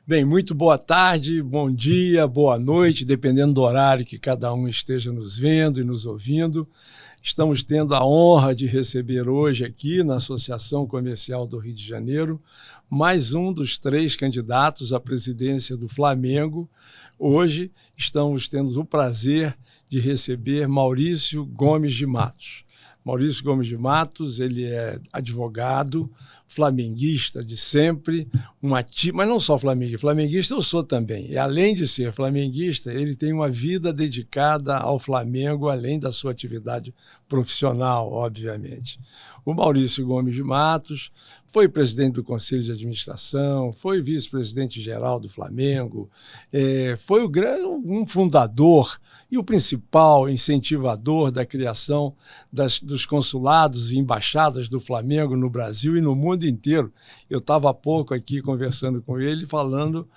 Bem, muito boa tarde, bom dia, boa noite, dependendo do horário que cada um esteja nos vendo e nos ouvindo. Estamos tendo a honra de receber hoje aqui na Associação Comercial do Rio de Janeiro mais um dos 3 candidatos à presidência do Flamengo. Hoje estamos tendo o prazer de receber Maurício Gomes de Matos. Maurício Gomes de Matos, ele é advogado, flamenguista de sempre, mas não só flamenguista eu sou também. E além de ser flamenguista, ele tem uma vida dedicada ao Flamengo, além da sua atividade profissional, obviamente. O Maurício Gomes de Matos foi presidente do Conselho de Administração, foi vice-presidente geral do Flamengo, foi um fundador e o principal incentivador da criação dos consulados e embaixadas do Flamengo no Brasil e no mundo inteiro. Eu estava há pouco aqui conversando com ele, falando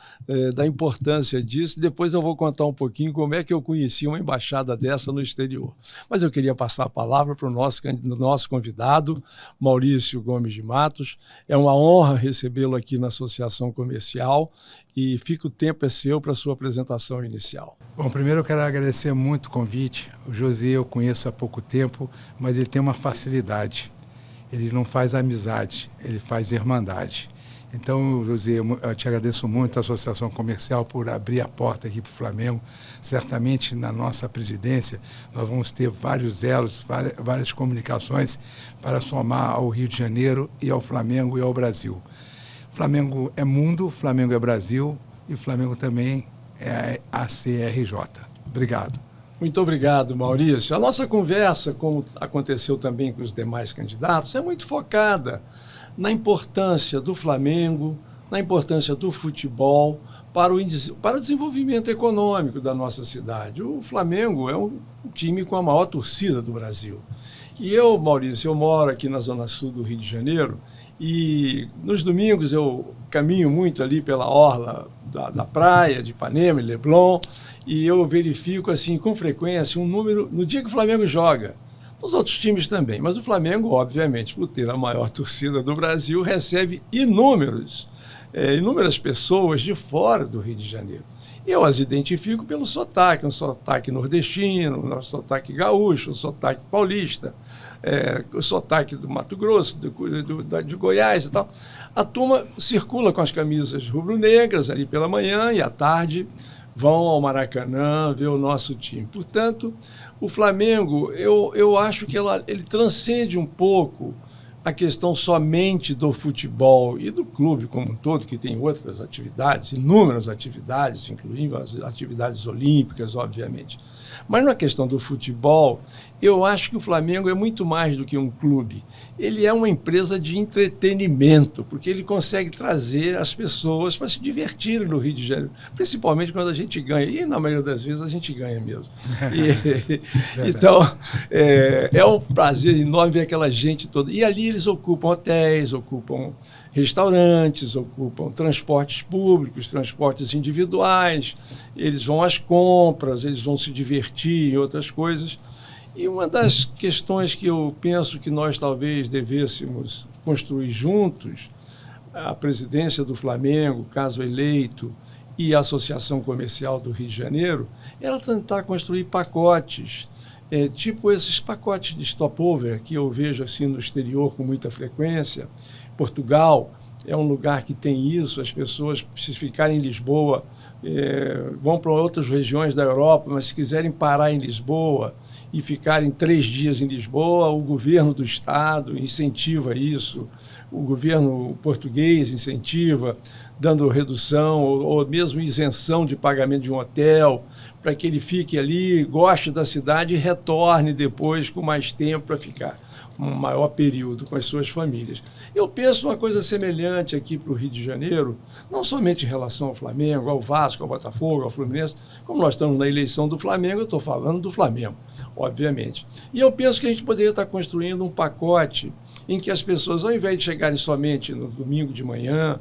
da importância disso. Depois eu vou contar um pouquinho como é que eu conheci uma embaixada dessa no exterior. Mas eu queria passar a palavra para o nosso convidado, Maurício Gomes de Matos. É uma honra recebê-lo aqui na Associação Comercial e fica o tempo é seu para a sua apresentação inicial. Bom, primeiro eu quero agradecer muito o convite. O José eu conheço há pouco tempo, mas ele tem uma facilidade. Ele não faz amizade, ele faz irmandade. Então, José, eu te agradeço muito a Associação Comercial por abrir a porta aqui para o Flamengo. Certamente, na nossa presidência, nós vamos ter vários elos, várias comunicações para somar ao Rio de Janeiro e ao Flamengo e ao Brasil. Flamengo é mundo, Flamengo é Brasil e Flamengo também é ACRJ. Obrigado. Muito obrigado, Maurício. A nossa conversa, como aconteceu também com os demais candidatos, é muito focada na importância do Flamengo, na importância do futebol para o desenvolvimento econômico da nossa cidade. O Flamengo é um time com a maior torcida do Brasil. E eu, Maurício, eu moro aqui na Zona Sul do Rio de Janeiro e nos domingos eu caminho muito ali pela orla da praia de Ipanema e Leblon e eu verifico assim com frequência um número, no dia que o Flamengo joga, os outros times também, mas o Flamengo, obviamente, por ter a maior torcida do Brasil, recebe inúmeras pessoas de fora do Rio de Janeiro. Eu as identifico pelo sotaque, um sotaque nordestino, um sotaque gaúcho, um sotaque paulista, o sotaque do Mato Grosso, de Goiás e tal. A turma circula com as camisas rubro-negras ali pela manhã e à tarde vão ao Maracanã ver o nosso time. Portanto, o Flamengo, eu acho que ele transcende um pouco a questão somente do futebol e do clube como um todo, que tem outras atividades, inúmeras atividades, incluindo as atividades olímpicas, obviamente. Mas na questão do futebol, eu acho que o Flamengo é muito mais do que um clube. Ele é uma empresa de entretenimento, porque ele consegue trazer as pessoas para se divertirem no Rio de Janeiro, principalmente quando a gente ganha. E na maioria das vezes a gente ganha mesmo. Então, é um prazer enorme ver aquela gente toda. E ali eles ocupam hotéis, ocupam restaurantes, ocupam transportes públicos, transportes individuais, eles vão às compras, eles vão se divertir em outras coisas. E uma das questões que eu penso que nós talvez devêssemos construir juntos, a presidência do Flamengo, caso eleito, e a Associação Comercial do Rio de Janeiro, era tentar construir pacotes, tipo esses pacotes de stopover que eu vejo assim no exterior com muita frequência. Portugal é um lugar que tem isso, as pessoas, se ficarem em Lisboa, vão para outras regiões da Europa, mas se quiserem parar em Lisboa e ficarem 3 dias em Lisboa, o governo do estado incentiva isso, o governo português incentiva, dando redução ou mesmo isenção de pagamento de um hotel, para que ele fique ali, goste da cidade e retorne depois com mais tempo para ficar um maior período com as suas famílias. Eu penso uma coisa semelhante aqui para o Rio de Janeiro, não somente em relação ao Flamengo, ao Vasco, ao Botafogo, ao Fluminense, como nós estamos na eleição do Flamengo, eu estou falando do Flamengo, obviamente. E eu penso que a gente poderia estar construindo um pacote em que as pessoas, ao invés de chegarem somente no domingo de manhã,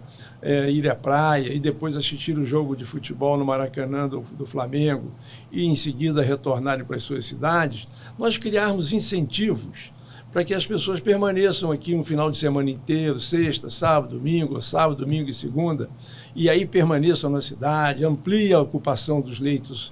ir à praia e depois assistir o jogo de futebol no Maracanã do Flamengo e em seguida retornarem para as suas cidades, nós criarmos incentivos para que as pessoas permaneçam aqui um final de semana inteiro, sexta, sábado, domingo e segunda, e aí permaneçam na cidade, amplie a ocupação dos leitos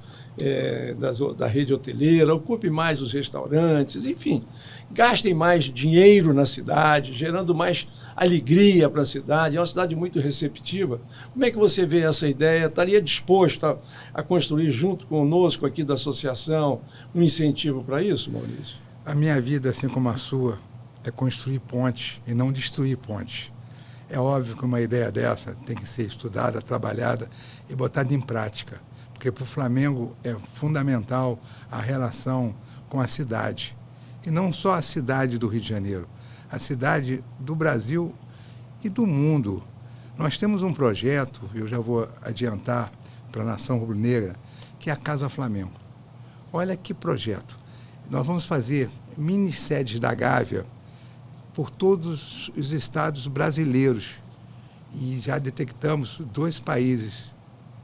da rede hoteleira, ocupe mais os restaurantes, enfim, gastem mais dinheiro na cidade, gerando mais alegria para a cidade. É uma cidade muito receptiva. Como é que você vê essa ideia? Estaria disposto a construir junto conosco aqui da associação um incentivo para isso, Maurício? A minha vida, assim como a sua, é construir pontes e não destruir pontes. É óbvio que uma ideia dessa tem que ser estudada, trabalhada e botada em prática, porque para o Flamengo é fundamental a relação com a cidade. E não só a cidade do Rio de Janeiro, a cidade do Brasil e do mundo. Nós temos um projeto, eu já vou adiantar para a Nação Rubro-Negra, que é a Casa Flamengo. Olha que projeto. Nós vamos fazer mini sedes da Gávea por todos os estados brasileiros. E já detectamos 2 países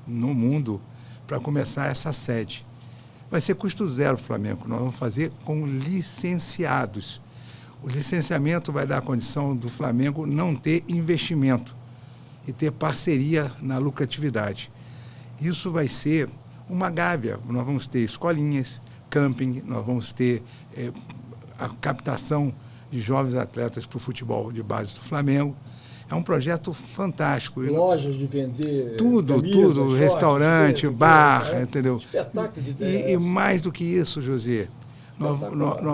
no mundo para começar essa sede. Vai ser custo zero, Flamengo. Nós vamos fazer com licenciados. O licenciamento vai dar a condição do Flamengo não ter investimento e ter parceria na lucratividade. Isso vai ser uma Gávea. Nós vamos ter escolinhas, camping, nós vamos ter a captação de jovens atletas para o futebol de base do Flamengo. É um projeto fantástico. Lojas de vender tudo, shorts, restaurante, bar, entendeu? Espetáculo de ideia. E mais do que isso, José, nós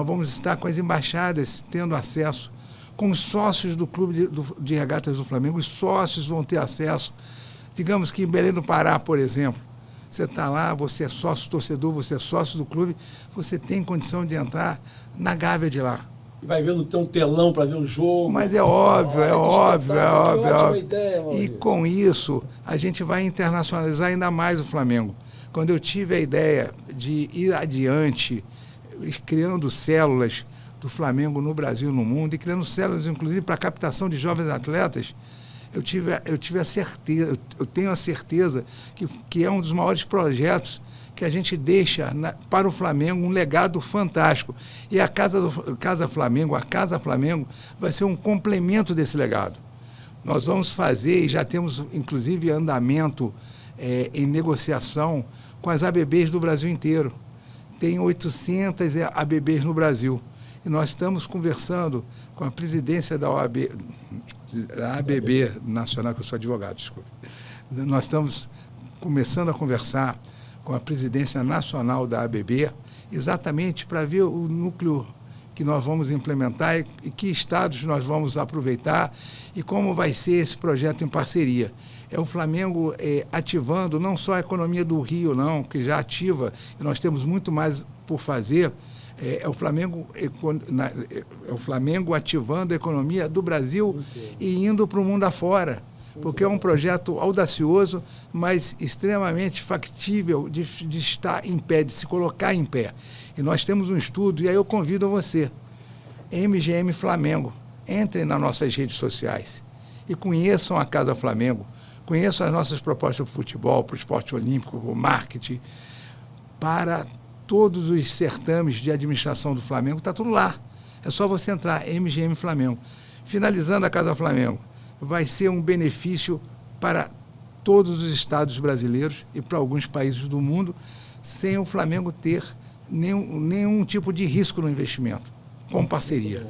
vamos estar com as embaixadas tendo acesso, com os sócios do Clube de Regatas do Flamengo. Os sócios vão ter acesso. Digamos que em Belém do Pará, por exemplo, você está lá, você é sócio torcedor, você é sócio do clube, você tem condição de entrar na Gávea de lá. E vai vendo, tem um telão para ver o jogo. Mas é óbvio. Ideia, e com isso, a gente vai internacionalizar ainda mais o Flamengo. Quando eu tive a ideia de ir adiante, criando células do Flamengo no Brasil e no mundo, e criando células, inclusive, para a captação de jovens atletas, eu tive a certeza, eu tenho a certeza que é um dos maiores projetos que a gente deixa para o Flamengo um legado fantástico. E a Casa Flamengo vai ser um complemento desse legado. Nós vamos fazer, e já temos inclusive andamento em negociação com as ABBs do Brasil inteiro. Tem 800 ABBs no Brasil. E nós estamos conversando com a presidência da OAB, da ABB Nacional, que eu sou advogado, desculpe. Nós estamos começando a conversar com a presidência nacional da ABB, exatamente para ver o núcleo que nós vamos implementar e que estados nós vamos aproveitar e como vai ser esse projeto em parceria. É o Flamengo ativando não só a economia do Rio, não, que já ativa, e nós temos muito mais por fazer. É o Flamengo ativando a economia do Brasil e indo para o mundo afora, porque é um projeto audacioso, mas extremamente factível de estar em pé, de se colocar em pé. E nós temos um estudo, e aí eu convido você, MGM Flamengo, entrem nas nossas redes sociais e conheçam a Casa Flamengo, conheçam as nossas propostas para o futebol, para o esporte olímpico, para o marketing, para todos os certames de administração do Flamengo, está tudo lá. É só você entrar, MGM Flamengo. Finalizando a Casa Flamengo, vai ser um benefício para todos os estados brasileiros e para alguns países do mundo, sem o Flamengo ter nenhum tipo de risco no investimento, com parceria.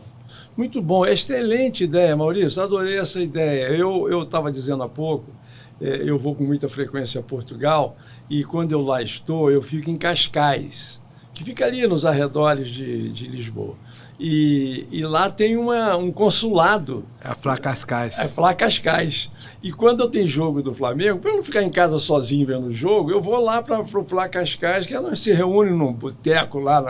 Muito bom, excelente ideia, Maurício, adorei essa ideia. Eu estava dizendo há pouco, eu vou com muita frequência a Portugal e quando eu lá estou, eu fico em Cascais, que fica ali nos arredores de Lisboa. E lá tem um consulado. É a Flá Cascais. É a Flá Cascais. E quando eu tenho jogo do Flamengo, para eu não ficar em casa sozinho vendo o jogo, eu vou lá para o Flá Cascais, que ela se reúne num boteco lá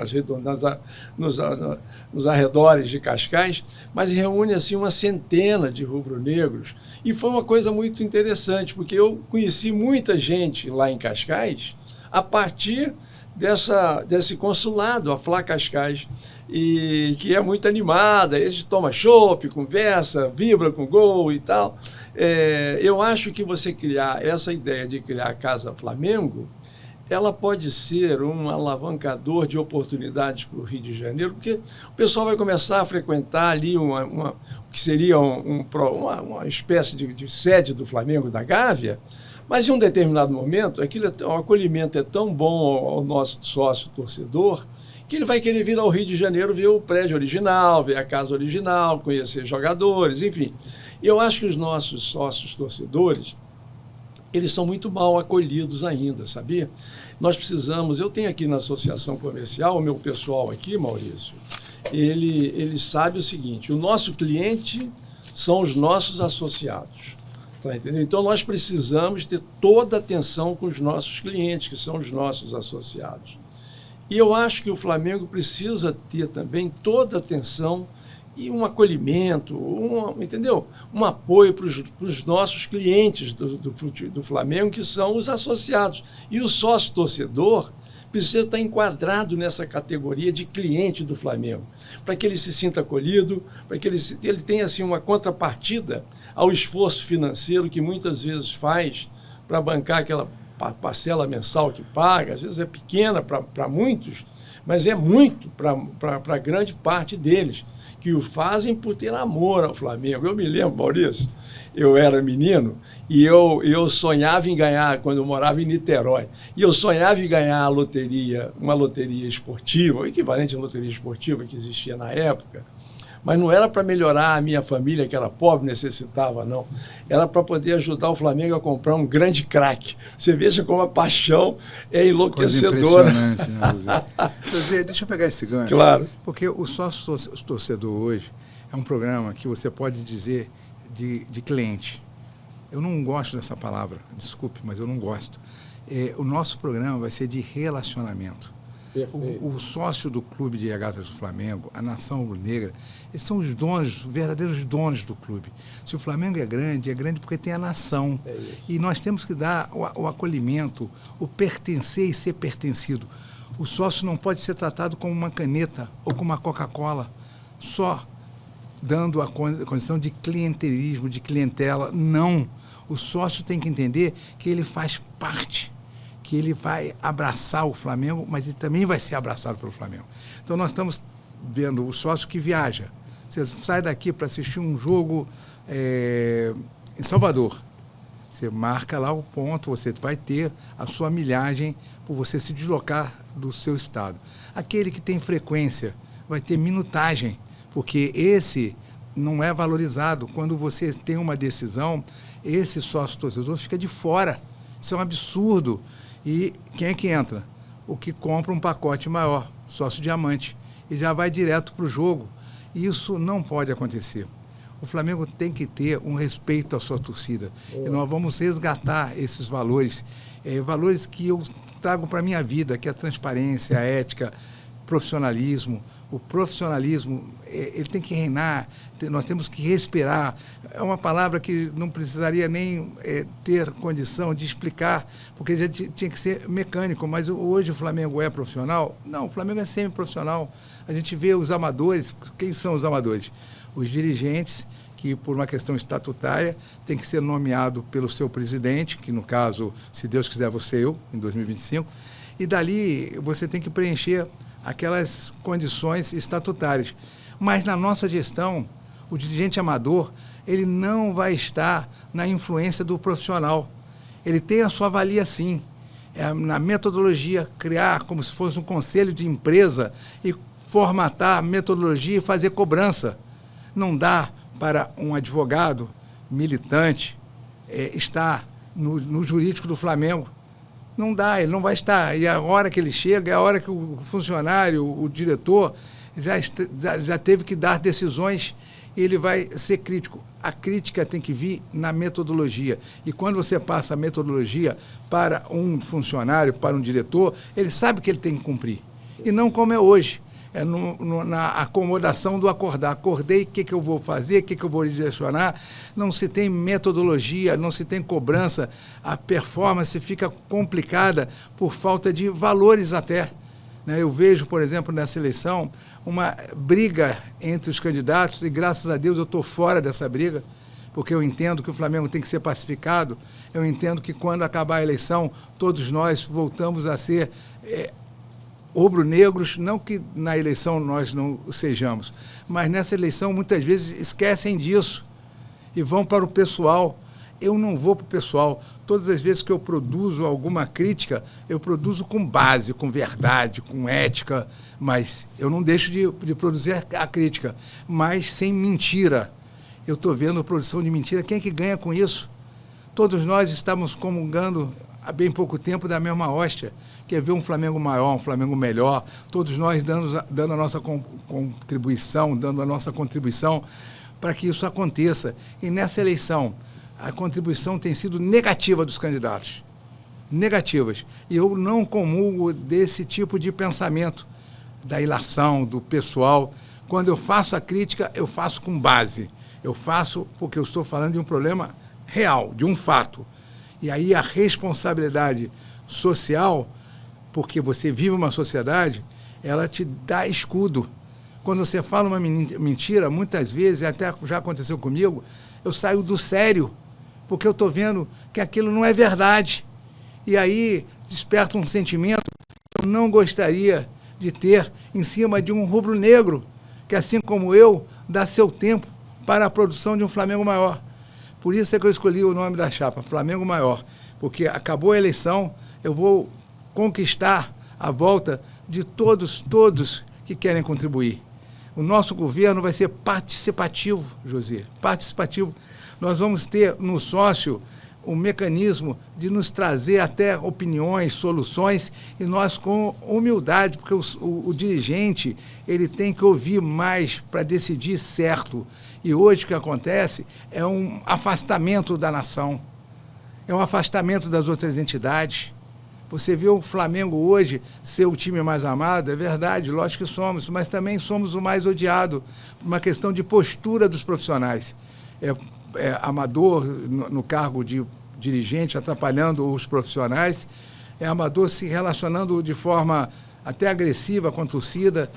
nos arredores de Cascais, mas reúne assim uma centena de rubro-negros. E foi uma coisa muito interessante, porque eu conheci muita gente lá em Cascais a partir desse consulado, a Flá Cascais, e que é muito animada, a gente toma chopp, conversa, vibra com gol e tal. Eu acho que você criar essa ideia de criar a Casa Flamengo ela pode ser um alavancador de oportunidades para o Rio de Janeiro, porque o pessoal vai começar a frequentar ali o que seria uma espécie de sede do Flamengo da Gávea, mas em um determinado momento, o acolhimento é tão bom ao nosso sócio torcedor que ele vai querer vir ao Rio de Janeiro ver o prédio original, ver a casa original, conhecer jogadores, enfim. E eu acho que os nossos sócios torcedores, eles são muito mal acolhidos ainda, sabia? Nós precisamos, eu tenho aqui na associação comercial, o meu pessoal aqui, Maurício, ele sabe o seguinte, o nosso cliente são os nossos associados, tá entendendo? Então nós precisamos ter toda a atenção com os nossos clientes, que são os nossos associados. E eu acho que o Flamengo precisa ter também toda a atenção e um acolhimento, entendeu? Um apoio para os nossos clientes do Flamengo, que são os associados. E o sócio-torcedor precisa estar enquadrado nessa categoria de cliente do Flamengo, para que ele se sinta acolhido, para que ele tenha assim, uma contrapartida ao esforço financeiro que muitas vezes faz para bancar aquela parcela mensal que paga. Às vezes é pequena para muitos, mas é muito para grande parte deles, que o fazem por ter amor ao Flamengo. Eu me lembro, Maurício, eu era menino e eu sonhava em ganhar, quando eu morava em Niterói, e eu sonhava em ganhar uma loteria esportiva, o equivalente à loteria esportiva que existia na época, mas não era para melhorar a minha família, que era pobre, necessitava, não. Era para poder ajudar o Flamengo a comprar um grande craque. Você veja como a paixão é enlouquecedora. Coisa impressionante, né, José? José, deixa eu pegar esse gancho. Claro. Porque o Sócio Torcedor hoje é um programa que você pode dizer de cliente. Eu não gosto dessa palavra, desculpe, mas eu não gosto. O nosso programa vai ser de relacionamento. O sócio do clube de regatas do Flamengo, a nação rubro-negra, eles são os donos, os verdadeiros donos do clube. Se o Flamengo é grande porque tem a nação. E nós temos que dar o acolhimento, o pertencer e ser pertencido. O sócio não pode ser tratado como uma caneta ou como uma Coca-Cola, só dando a condição de clientelismo, de clientela. Não. O sócio tem que entender que ele faz parte, que ele vai abraçar o Flamengo, mas ele também vai ser abraçado pelo Flamengo. Então nós estamos vendo o sócio que viaja. Você sai daqui para assistir um jogo em Salvador. Você marca lá o ponto, você vai ter a sua milhagem por você se deslocar do seu estado. Aquele que tem frequência vai ter minutagem, porque esse não é valorizado. Quando você tem uma decisão, esse sócio-torcedor fica de fora. Isso é um absurdo. E quem é que entra? O que compra um pacote maior, sócio diamante, e já vai direto para o jogo. Isso não pode acontecer. O Flamengo tem que ter um respeito à sua torcida. E nós vamos resgatar esses valores, valores que eu trago para a minha vida, que é a transparência, a ética, profissionalismo. O profissionalismo, ele tem que reinar, nós temos que respirar. É uma palavra que não precisaria nem ter condição de explicar, porque já tinha que ser mecânico, mas hoje o Flamengo é profissional? Não, o Flamengo é semi-profissional. A gente vê os amadores. Quem são os amadores? Os dirigentes, que por uma questão estatutária tem que ser nomeado pelo seu presidente, que no caso, se Deus quiser, vou ser eu, em 2025, e dali você tem que preencher aquelas condições estatutárias. Mas na nossa gestão, o dirigente amador, ele não vai estar na influência do profissional. Ele tem a sua valia, sim. Na metodologia, criar como se fosse um conselho de empresa e formatar a metodologia e fazer cobrança. Não dá para um advogado militante estar no jurídico do Flamengo. Não dá, ele não vai estar. E a hora que ele chega, é a hora que o funcionário, o diretor, já teve que dar decisões e ele vai ser crítico. A crítica tem que vir na metodologia. E quando você passa a metodologia para um funcionário, para um diretor, ele sabe que ele tem que cumprir. E não como é hoje. Na acomodação do acordar. Acordei, o que eu vou fazer, o que eu vou direcionar. Não se tem metodologia, não se tem cobrança. A performance fica complicada por falta de valores até. Eu vejo, por exemplo, nessa eleição, uma briga entre os candidatos e, graças a Deus, eu estou fora dessa briga, porque eu entendo que o Flamengo tem que ser pacificado, eu entendo que quando acabar a eleição, todos nós voltamos a ser rubro-negros, não que na eleição nós não sejamos, mas nessa eleição muitas vezes esquecem disso e vão para o pessoal. Eu não vou para o pessoal. Todas as vezes que eu produzo alguma crítica, eu produzo com base, com verdade, com ética, mas eu não deixo de produzir a crítica, mas sem mentira. Eu estou vendo a produção de mentira. Quem é que ganha com isso? Todos nós estamos comungando há bem pouco tempo da mesma hóstia, que é ver um Flamengo maior, um Flamengo melhor, todos nós dando a nossa contribuição, dando a nossa contribuição para que isso aconteça. E nessa eleição, a contribuição tem sido negativa dos candidatos, negativas. E eu não comungo desse tipo de pensamento, da ilação, do pessoal. Quando eu faço a crítica, eu faço com base. Eu faço porque eu estou falando de um problema real, de um fato. E aí a responsabilidade social, porque você vive uma sociedade, ela te dá escudo. Quando você fala uma mentira, muitas vezes, até já aconteceu comigo, eu saio do sério, porque eu estou vendo que aquilo não é verdade. E aí desperta um sentimento que eu não gostaria de ter em cima de um rubro-negro, que assim como eu, dá seu tempo para a produção de um Flamengo maior. Por isso é que eu escolhi o nome da chapa, Flamengo Maior, porque acabou a eleição, eu vou conquistar a volta de todos que querem contribuir. O nosso governo vai ser participativo, José, participativo. Nós vamos ter no sócio um mecanismo de nos trazer até opiniões, soluções, e nós com humildade, porque o dirigente ele tem que ouvir mais para decidir certo. E hoje o que acontece é um afastamento da nação, é um afastamento das outras entidades. Você vê o Flamengo hoje ser o time mais amado, é verdade, lógico que somos, mas também somos o mais odiado, uma questão de postura dos profissionais. Amador no cargo de dirigente, atrapalhando os profissionais, é amador se relacionando de forma até agressiva com a torcida,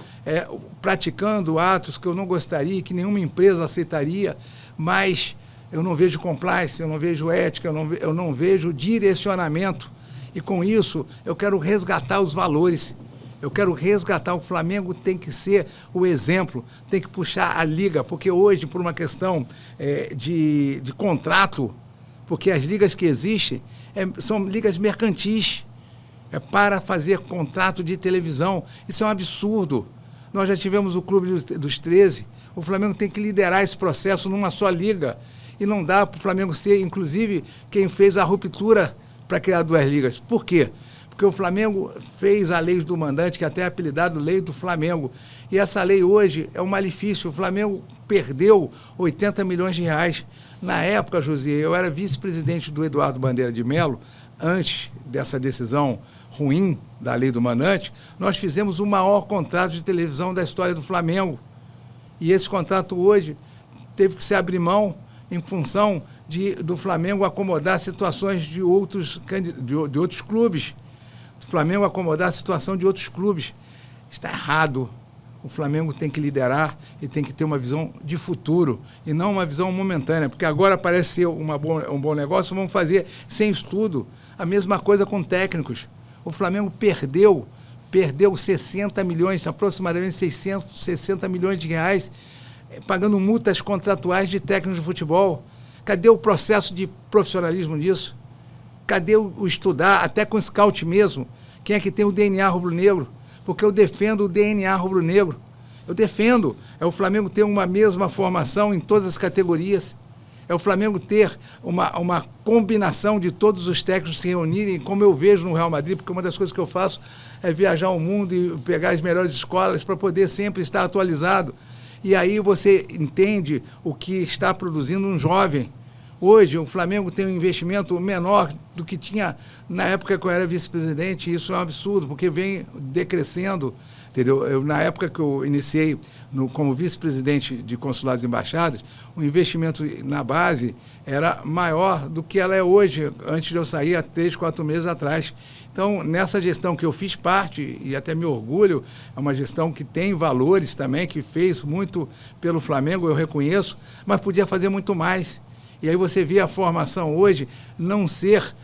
praticando atos que eu não gostaria, que nenhuma empresa aceitaria, mas eu não vejo compliance, eu não vejo ética, eu não vejo direcionamento. E com isso eu quero resgatar os valores, eu quero resgatar. O Flamengo tem que ser o exemplo, tem que puxar a liga, porque hoje, por uma questão de contrato, porque as ligas que existem são ligas mercantis, para fazer contrato de televisão. Isso é um absurdo. Nós já tivemos o Clube dos 13, o Flamengo tem que liderar esse processo numa só liga, e não dá para o Flamengo ser, inclusive, quem fez a ruptura para criar duas ligas. Por quê? Porque o Flamengo fez a lei do mandante, que até é apelidado Lei do Flamengo, e essa lei hoje é um malefício. O Flamengo perdeu 80 milhões de reais. Na época, José, eu era vice-presidente do Eduardo Bandeira de Mello. Antes dessa decisão ruim da lei do mandante, nós fizemos o maior contrato de televisão da história do Flamengo. E esse contrato hoje teve que se abrir mão em função do Flamengo acomodar situações de outros clubes. O Flamengo acomodar a situação de outros clubes. Está errado. O Flamengo tem que liderar e tem que ter uma visão de futuro e não uma visão momentânea, porque agora parece ser um bom negócio, vamos fazer sem estudo. A mesma coisa com técnicos. O Flamengo perdeu 60 milhões, aproximadamente 660 milhões de reais, pagando multas contratuais de técnicos de futebol. Cadê o processo de profissionalismo nisso? Cadê o estudar, até com scout mesmo? Quem é que tem o DNA rubro-negro? Porque eu defendo o DNA rubro-negro. Eu defendo. É o Flamengo ter uma mesma formação em todas as categorias. É o Flamengo ter uma combinação de todos os técnicos se reunirem, como eu vejo no Real Madrid, porque uma das coisas que eu faço é viajar ao mundo e pegar as melhores escolas para poder sempre estar atualizado. E aí você entende o que está produzindo um jovem. Hoje, o Flamengo tem um investimento menor do que tinha na época que eu era vice-presidente, e isso é um absurdo, porque vem decrescendo, entendeu? Na época que eu iniciei como vice-presidente de consulados e embaixadas, o investimento na base era maior do que ela é hoje, antes de eu sair há 3, 4 meses atrás. Então, nessa gestão que eu fiz parte, e até me orgulho, é uma gestão que tem valores também, que fez muito pelo Flamengo, eu reconheço, mas podia fazer muito mais. E aí você vê a formação hoje não ser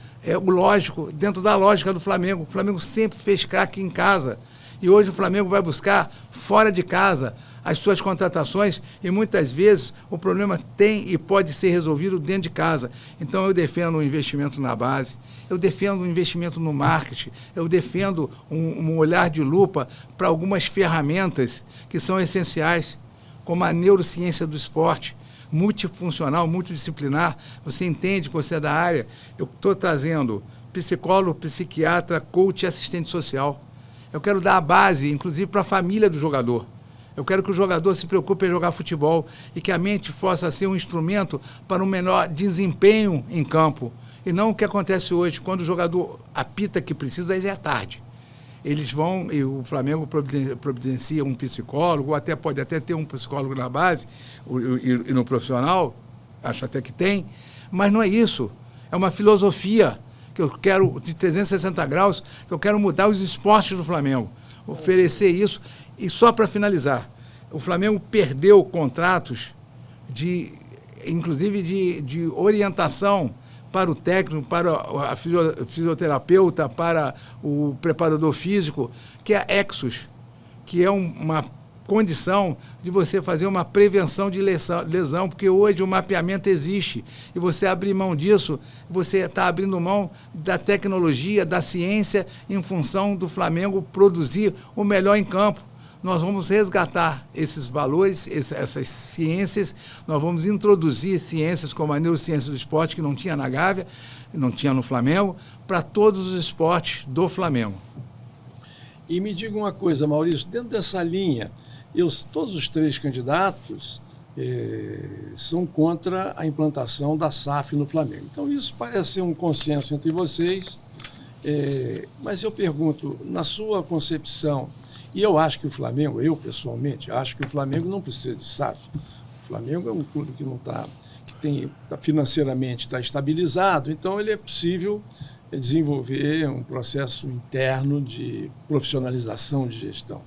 o lógico, dentro da lógica do Flamengo. O Flamengo sempre fez craque em casa. E hoje o Flamengo vai buscar fora de casa as suas contratações e muitas vezes o problema tem e pode ser resolvido dentro de casa. Então eu defendo um investimento na base, eu defendo um investimento no marketing, eu defendo um olhar de lupa para algumas ferramentas que são essenciais, como a neurociência do esporte, multifuncional, multidisciplinar. Você entende que você é da área. Eu estou trazendo psicólogo, psiquiatra, coach e assistente social. Eu quero dar a base, inclusive, para a família do jogador. Eu quero que o jogador se preocupe em jogar futebol e que a mente possa ser um instrumento para um melhor desempenho em campo. E não o que acontece hoje, quando o jogador apita que precisa, aí já é tarde. Eles vão, e o Flamengo providencia um psicólogo, ou até pode até ter um psicólogo na base e no profissional, acho até que tem, mas não é isso. É uma filosofia que eu quero, de 360 graus, que eu quero mudar os esportes do Flamengo, oferecer isso. E só para finalizar, o Flamengo perdeu contratos, inclusive de orientação para o técnico, para a fisioterapeuta, para o preparador físico, que é a Exos, que é uma condição de você fazer uma prevenção de lesão, porque hoje o mapeamento existe, e você abrir mão disso, você está abrindo mão da tecnologia, da ciência, em função do Flamengo produzir o melhor em campo. Nós vamos resgatar esses valores, essas ciências, nós vamos introduzir ciências como a neurociência do esporte, que não tinha na Gávea, não tinha no Flamengo, para todos os esportes do Flamengo. E me diga uma coisa, Maurício, dentro dessa linha, todos os três candidatos são contra a implantação da SAF no Flamengo. Então isso parece ser um consenso entre vocês, mas eu pergunto, na sua concepção, e eu acho que o Flamengo, eu pessoalmente, acho que o Flamengo não precisa de SAF. O Flamengo é um clube que não está, financeiramente está estabilizado, então ele é possível desenvolver um processo interno de profissionalização de gestão.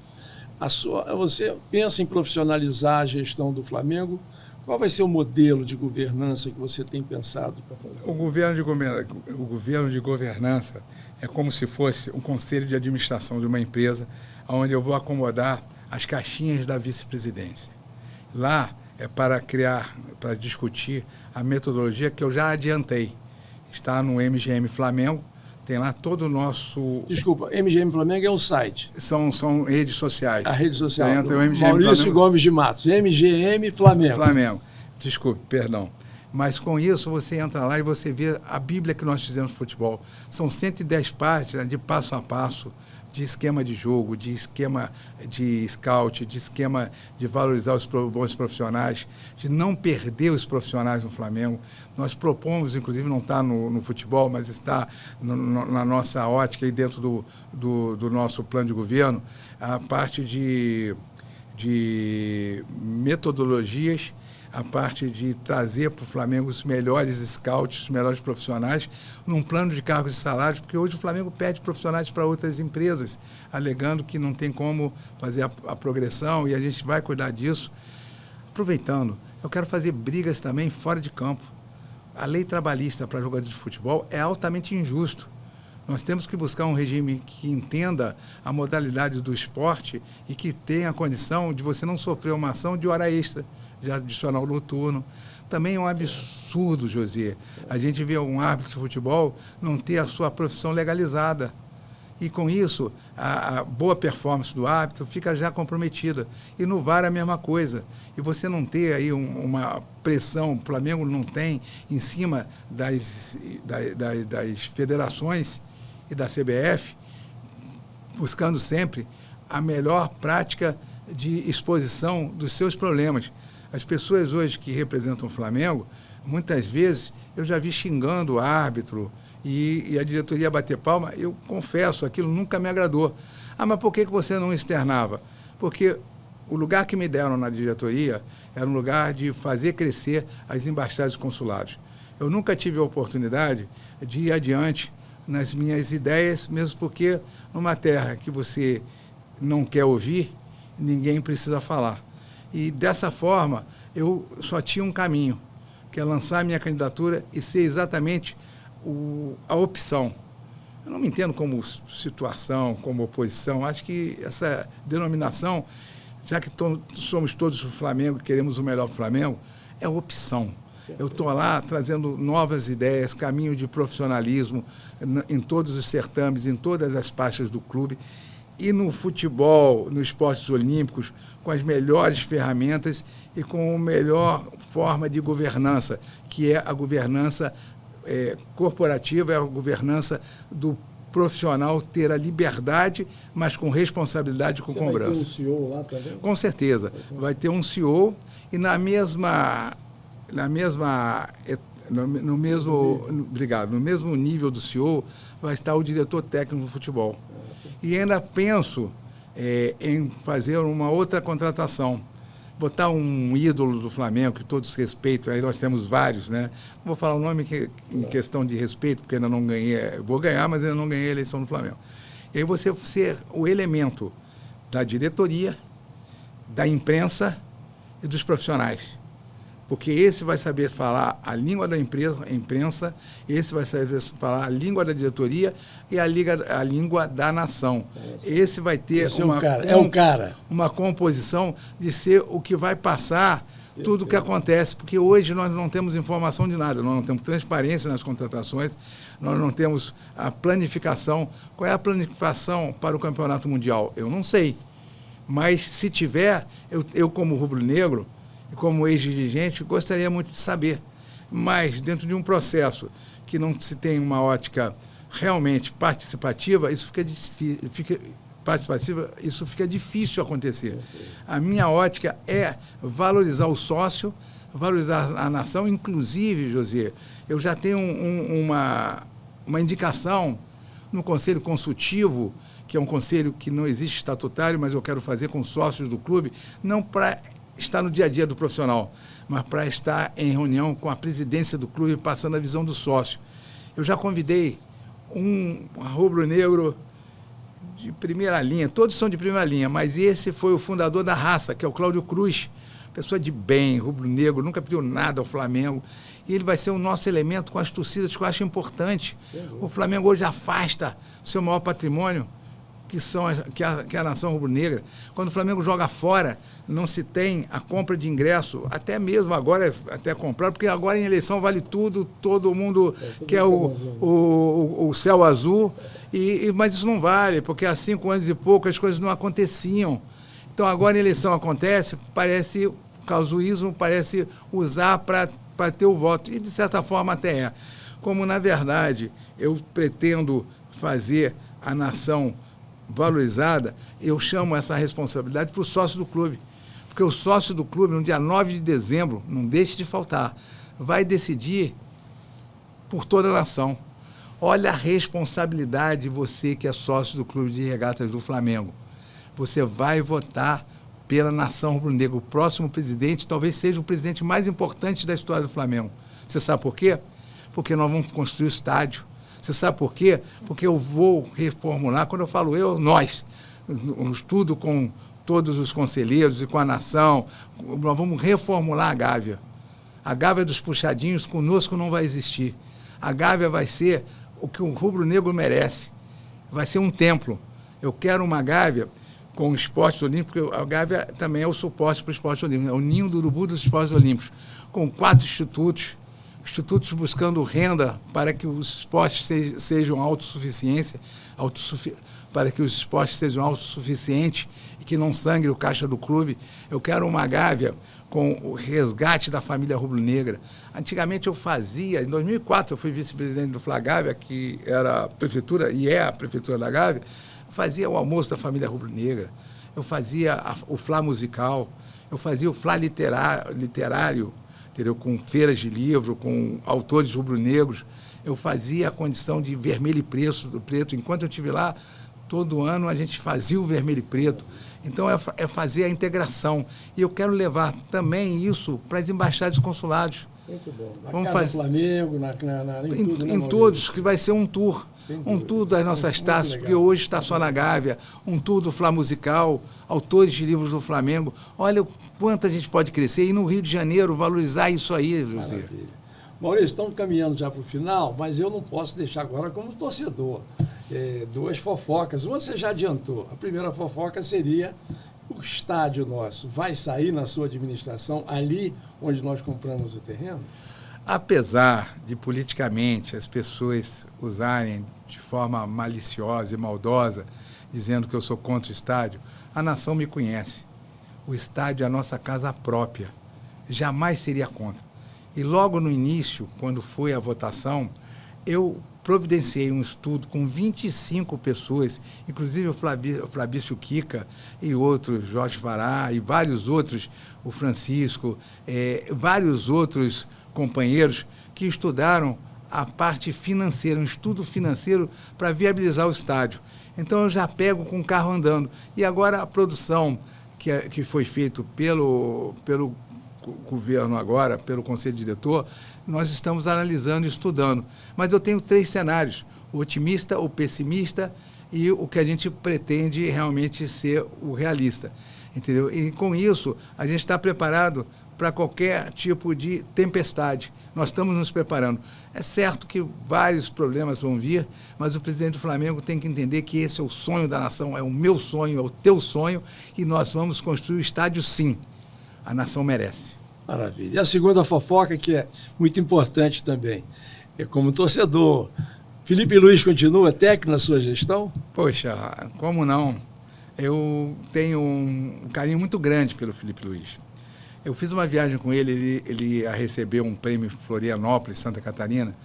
Você pensa em profissionalizar a gestão do Flamengo? Qual vai ser o modelo de governança que você tem pensado para fazer? O governo de governança é como se fosse um conselho de administração de uma empresa, onde eu vou acomodar as caixinhas da vice-presidência. Lá é para discutir a metodologia que eu já adiantei. Está no MGM Flamengo, tem lá todo o nosso... Desculpa, MGM Flamengo é um site. São redes sociais. A rede social. Entra o MGM Maurício Flamengo. Gomes de Matos, MGM Flamengo. Flamengo. Desculpe, perdão. Mas com isso você entra lá e você vê a Bíblia que nós fizemos no futebol. São 110 páginas de passo a passo, de esquema de jogo, de esquema de scout, de esquema de valorizar os bons profissionais, de não perder os profissionais no Flamengo. Nós propomos, inclusive não está no futebol, mas está na nossa ótica e dentro do nosso plano de governo, a parte de metodologias, a parte de trazer para o Flamengo os melhores scouts, os melhores profissionais, num plano de cargos e salários, porque hoje o Flamengo pede profissionais para outras empresas, alegando que não tem como fazer a progressão, e a gente vai cuidar disso. Aproveitando, eu quero fazer brigas também fora de campo. A lei trabalhista para jogadores de futebol é altamente injusto. Nós temos que buscar um regime que entenda a modalidade do esporte e que tenha a condição de você não sofrer uma ação de hora extra, de adicional noturno. Também é um absurdo, José, a gente vê um árbitro de futebol não ter a sua profissão legalizada. E com isso, a boa performance do árbitro fica já comprometida. E no VAR é a mesma coisa. E você não ter aí uma pressão, o Flamengo não tem, em cima das federações e da CBF, buscando sempre a melhor prática de exposição dos seus problemas. As pessoas hoje que representam o Flamengo, muitas vezes eu já vi xingando o árbitro e a diretoria bater palma. Eu confesso, aquilo nunca me agradou. Ah, mas por que você não externava? Porque o lugar que me deram na diretoria era um lugar de fazer crescer as embaixadas e consulados. Eu nunca tive a oportunidade de ir adiante nas minhas ideias, mesmo porque numa terra que você não quer ouvir, ninguém precisa falar. E dessa forma, eu só tinha um caminho, que é lançar a minha candidatura e ser exatamente a opção. Eu não me entendo como situação, como oposição. Acho que essa denominação, já que somos todos do Flamengo e queremos o melhor do Flamengo, é opção. Eu estou lá trazendo novas ideias, caminho de profissionalismo em todos os certames, em todas as pastas do clube. E no futebol, nos esportes olímpicos, com as melhores ferramentas e com a melhor forma de governança, que é a governança corporativa, é a governança do profissional ter a liberdade, mas com responsabilidade com cobrança. Vai ter um CEO lá também? Com certeza. Vai ter um CEO e no mesmo nível do CEO vai estar o diretor técnico do futebol. E ainda penso em fazer uma outra contratação. Botar um ídolo do Flamengo, que todos respeitam, aí nós temos vários, né? Não vou falar o nome em questão de respeito, porque ainda não ganhei, vou ganhar, mas ainda não ganhei a eleição no Flamengo. E aí você ser o elemento da diretoria, da imprensa e dos profissionais. Porque esse vai saber falar a língua da imprensa, esse vai saber falar a língua da diretoria e a língua da nação. Esse vai ter uma composição de ser o que vai passar tudo o que acontece, porque hoje nós não temos informação de nada, nós não temos transparência nas contratações, nós não temos a planificação. Qual é a planificação para o Campeonato Mundial? Eu não sei, mas se tiver, eu como rubro-negro, e como ex-dirigente, gostaria muito de saber. Mas, dentro de um processo que não se tem uma ótica realmente participativa, isso fica difícil acontecer. A minha ótica é valorizar o sócio, valorizar a nação. Inclusive, José, eu já tenho uma indicação no Conselho Consultivo, que é um conselho que não existe estatutário, mas eu quero fazer com sócios do clube, não para estar no dia a dia do profissional, mas para estar em reunião com a presidência do clube, passando a visão do sócio. Eu já convidei um rubro-negro de primeira linha, todos são de primeira linha, mas esse foi o fundador da raça, que é o Cláudio Cruz, pessoa de bem, rubro-negro, nunca pediu nada ao Flamengo, e ele vai ser o nosso elemento com as torcidas, que eu acho importante. O Flamengo hoje afasta o seu maior patrimônio, que é a nação rubro-negra. Quando o Flamengo joga fora, não se tem a compra de ingresso, até mesmo agora, até comprar, porque agora em eleição vale tudo, todo mundo quer o céu azul, mas isso não vale, porque há 5 anos e pouco as coisas não aconteciam. Então agora a eleição acontece, parece casuísmo, parece usar para ter o voto, e de certa forma até é. Como na verdade eu pretendo fazer a nação valorizada, eu chamo essa responsabilidade para o sócio do clube. Porque o sócio do clube, no dia 9 de dezembro, não deixe de faltar, vai decidir por toda a nação. Olha a responsabilidade de você que é sócio do Clube de Regatas do Flamengo. Você vai votar pela nação rubro-negra. O próximo presidente talvez seja o presidente mais importante da história do Flamengo. Você sabe por quê? Porque nós vamos construir o estádio. Você sabe por quê? Porque eu vou reformular, quando eu falo nós, no estudo com todos os conselheiros e com a nação, nós vamos reformular a Gávea. A Gávea dos puxadinhos conosco não vai existir. A Gávea vai ser o que o rubro-negro merece. Vai ser um templo. Eu quero uma Gávea com o esporte olímpico, porque a Gávea também é o suporte para o esporte olímpico, é o ninho do urubu dos esportes olímpicos, com 4 institutos buscando renda para que os esportes sejam autossuficientes, para que os esportes sejam autossuficientes e que não sangrem o caixa do clube. Eu quero uma Gávea com o resgate da família rubro-negra. Antigamente eu fazia, em 2004 eu fui vice-presidente do Flagávia, que era a prefeitura, e é a prefeitura da Gávea, fazia o almoço da família rubro-negra, eu fazia o Flá musical, eu fazia o Flá literário, entendeu? Com feiras de livro, com autores rubro-negros. Eu fazia a condição de vermelho e preto. Enquanto eu estive lá, todo ano a gente fazia o vermelho e preto. Então, é fazer a integração. E eu quero levar também isso para as embaixadas e consulados. Muito bom. Na Vamos Casa fazer Flamengo, em tudo, né, em todos, que vai ser um tour. Um tour das nossas Muito taças, legal. porque hoje está só na Gávea, um tour do Flá Musical, autores de livros do Flamengo. Olha o quanto a gente pode crescer e no Rio de Janeiro valorizar isso aí, José. Maravilha. Maurício, estamos caminhando já para o final, mas eu não posso deixar agora como torcedor. Duas fofocas. Uma você já adiantou. A primeira fofoca seria o estádio nosso. Vai sair na sua administração, ali onde nós compramos o terreno? Apesar de politicamente as pessoas usarem de forma maliciosa e maldosa, dizendo que eu sou contra o estádio, a nação me conhece. O estádio é a nossa casa própria. Jamais seria contra. E logo no início, quando foi a votação, eu providenciei um estudo com 25 pessoas, inclusive o Flabício Kika e outros, Jorge Vará e vários outros, o Francisco, vários outros companheiros que estudaram a parte financeira, um estudo financeiro para viabilizar o estádio. Então eu já pego com o carro andando. E agora a produção que foi feita pelo governo agora, pelo Conselho Diretor, nós estamos analisando e estudando. Mas eu tenho 3 cenários, o otimista, o pessimista e o que a gente pretende realmente ser o realista. Entendeu? E com isso, a gente está preparado para qualquer tipo de tempestade. Nós estamos nos preparando. É certo que vários problemas vão vir, mas o presidente do Flamengo tem que entender que esse é o sonho da nação, é o meu sonho, é o teu sonho, e nós vamos construir o estádio sim. A nação merece. Maravilha. E a segunda fofoca, que é muito importante também, é como torcedor. Felipe Luiz continua técnico na sua gestão? Poxa, como não? Eu tenho um carinho muito grande pelo Felipe Luiz. Eu fiz uma viagem com ele recebeu um prêmio Florianópolis, Santa Catarina,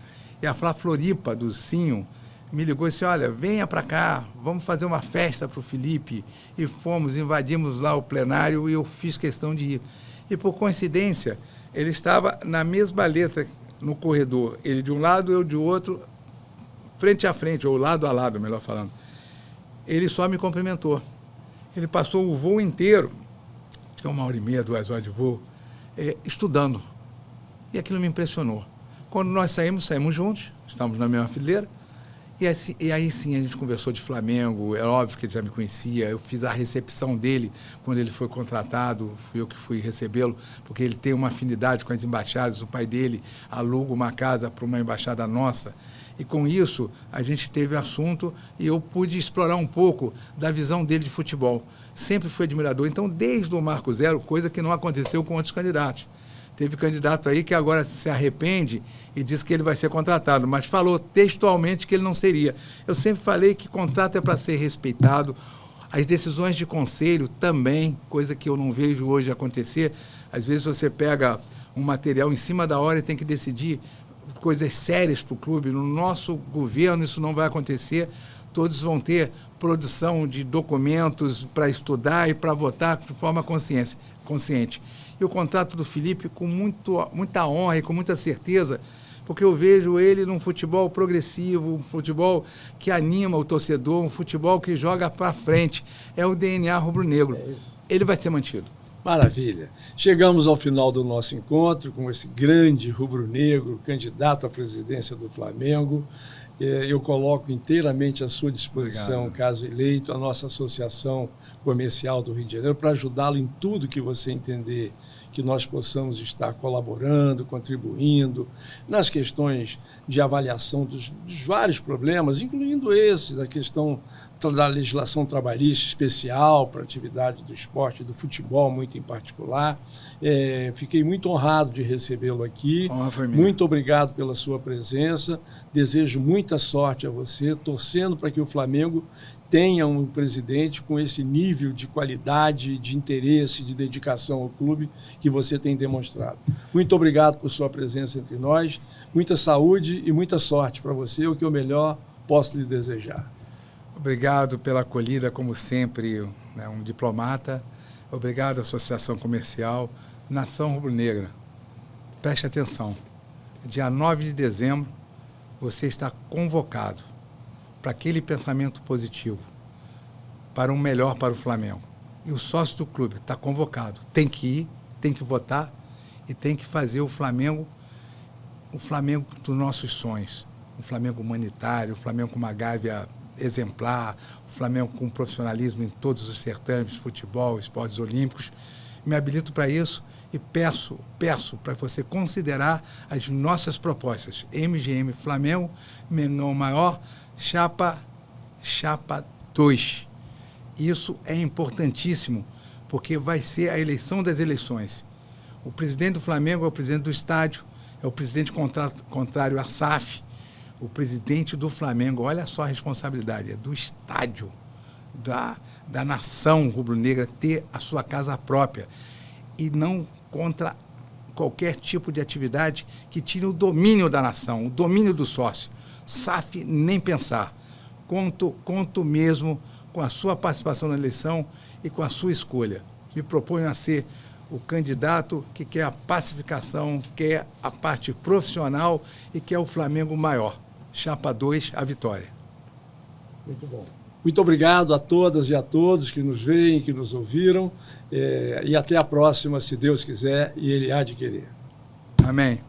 e a Floripa, do Sinho, me ligou e disse, olha, venha para cá, vamos fazer uma festa para o Felipe. E fomos, invadimos lá o plenário e eu fiz questão de ir. E por coincidência, ele estava na mesma letra no corredor, ele de um lado, eu de outro, frente a frente, ou lado a lado, melhor falando. Ele só me cumprimentou. Ele passou o voo inteiro, que é 1h30, 2 horas de voo, estudando. E aquilo me impressionou. Quando nós saímos juntos, estávamos na mesma fileira, e aí sim a gente conversou de Flamengo, é óbvio que ele já me conhecia, eu fiz a recepção dele quando ele foi contratado, fui eu que fui recebê-lo, porque ele tem uma afinidade com as embaixadas, o pai dele aluga uma casa para uma embaixada nossa, e com isso a gente teve assunto e eu pude explorar um pouco da visão dele de futebol. Sempre fui admirador, então desde o Marco Zero, coisa que não aconteceu com outros candidatos. Teve candidato aí que agora se arrepende e diz que ele vai ser contratado, mas falou textualmente que ele não seria. Eu sempre falei que contrato é para ser respeitado, as decisões de conselho também, coisa que eu não vejo hoje acontecer. Às vezes você pega um material em cima da hora e tem que decidir coisas sérias para o clube. No nosso governo isso não vai acontecer, todos vão ter produção de documentos para estudar e para votar de forma consciente. E o contrato do Felipe com muita honra e com muita certeza, porque eu vejo ele num futebol progressivo, um futebol que anima o torcedor, um futebol que joga para frente. É o DNA rubro-negro. Ele vai ser mantido. Maravilha. Chegamos ao final do nosso encontro com esse grande rubro-negro, candidato à presidência do Flamengo. Eu coloco inteiramente à sua disposição, Obrigado. Caso eleito, a nossa Associação Comercial do Rio de Janeiro, para ajudá-lo em tudo que você entender que nós possamos estar colaborando, contribuindo, nas questões de avaliação dos vários problemas, incluindo esse, da questão da legislação trabalhista especial para a atividade do esporte e do futebol, muito em particular. Fiquei muito honrado de recebê-lo aqui. Muito obrigado pela sua presença. Desejo muita sorte a você, torcendo para que o Flamengo tenha um presidente com esse nível de qualidade, de interesse, de dedicação ao clube que você tem demonstrado. Muito obrigado por sua presença entre nós. Muita saúde e muita sorte para você. O que eu melhor posso lhe desejar. Obrigado pela acolhida, como sempre, né, um diplomata. Obrigado, Associação Comercial, Nação Rubro-Negra. Preste atenção. Dia 9 de dezembro, você está convocado para aquele pensamento positivo, para um melhor para o Flamengo. E o sócio do clube está convocado. Tem que ir, tem que votar e tem que fazer o Flamengo o Flamengo dos nossos sonhos, um Flamengo humanitário, um Flamengo com uma gávea exemplar, um Flamengo com profissionalismo em todos os certames, futebol, esportes olímpicos. Me habilito para isso e peço para você considerar as nossas propostas. MGM Flamengo, Mengão Maior, Chapa 2. Isso é importantíssimo, porque vai ser a eleição das eleições. O presidente do Flamengo é o presidente do estádio, é o presidente contrário à SAF. O presidente do Flamengo, olha só a responsabilidade, é do estádio, da nação rubro-negra ter a sua casa própria e não contra qualquer tipo de atividade que tire o domínio da nação, o domínio do sócio. SAF nem pensar. Conto mesmo com a sua participação na eleição e com a sua escolha. Me proponho a ser o candidato que quer a pacificação, quer a parte profissional e quer o Flamengo maior. Chapa 2, a vitória. Muito bom. Muito obrigado a todas e a todos que nos veem, que nos ouviram. E até a próxima, se Deus quiser, e Ele há de querer. Amém.